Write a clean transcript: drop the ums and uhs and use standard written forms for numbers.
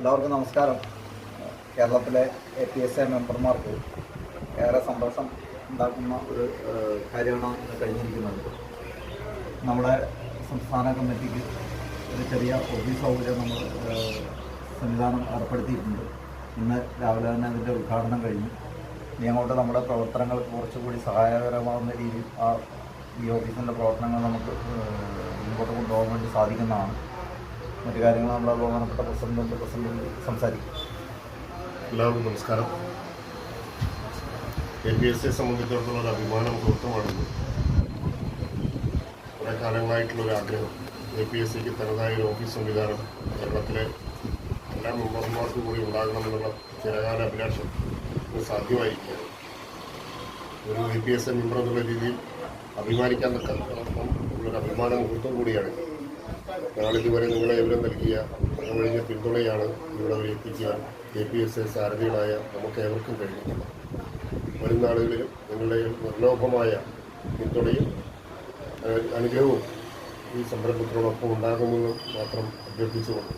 എല്ലാവർക്കും നമസ്കാരം. കേരളത്തിലെ APSA മെമ്പർമാർക്ക് ഏറെ സന്തോഷം ഉണ്ടാക്കുന്ന ഒരു കാര്യമാണ് ഇന്ന് കഴിഞ്ഞിരിക്കുന്നത്. നമ്മുടെ സംസ്ഥാന കമ്മിറ്റിക്ക് ഒരു ചെറിയ ഓഫീസ് സൗകര്യം നമ്മൾ സംവിധാനം ഏർപ്പെടുത്തിയിട്ടുണ്ട്. ഇന്ന് രാവിലെ തന്നെ അതിൻ്റെ ഉദ്ഘാടനം കഴിഞ്ഞു. ഇനി അങ്ങോട്ട് നമ്മുടെ പ്രവർത്തനങ്ങൾക്ക് കുറച്ചുകൂടി സഹായകരമാകുന്ന രീതിയിൽ ഈ ഓഫീസിൻ്റെ പ്രവർത്തനങ്ങൾ നമുക്ക് മുമ്പോട്ട് കൊണ്ടുപോകാൻ വേണ്ടി സാധിക്കുന്നതാണ്. മറ്റു കാര്യങ്ങൾ നമ്മുടെ ബഹുമാനപ്പെട്ട പ്രസിഡന്റ് സംസാരിക്കും. എല്ലാവർക്കും നമസ്കാരം. APSA സംബന്ധിച്ചിടത്തോളം ഒരു അഭിമാനം മുഹൂർത്തമാണെന്ന് കുറേ കാലങ്ങളായിട്ടുള്ളൊരു ആഗ്രഹം. APSAക്ക് തനതായ ഒരു ഓഫീസ് സംവിധാനം കേരളത്തിലെ എല്ലാ മെമ്പർമാർക്കും കൂടി ഉണ്ടാകണമെന്നുള്ള ചിരകാല അഭിലാഷം ഇത് സാധ്യമായിരിക്കുകയാണ്. ഒരു APSA മെമ്പർ എന്നുള്ള രീതിയിൽ അഭിമാനിക്കാൻ തക്കോടൊപ്പം ഉള്ളൊരു അഭിമാന മുഹൂർത്തം കൂടിയാണ്. നാളിതുവരെ നിങ്ങളെ ഇവരെ നൽകിയ കഴിഞ്ഞ പിന്തുണയാണ് ഇവിടെ വരെ എത്തിക്കാൻ APSA സാരഥികളായ നമുക്ക് ഏവർക്കും കഴിഞ്ഞിട്ടുണ്ട്. വരും നാളുകളിലും നിങ്ങളുടെ നിർലോഭമായ പിന്തുണയും അനുഗ്രഹവും ഈ സംരംഭത്തിനോടൊപ്പം ഉണ്ടാകുമെന്ന് മാത്രം അഭ്യർത്ഥിച്ചുകൊണ്ട്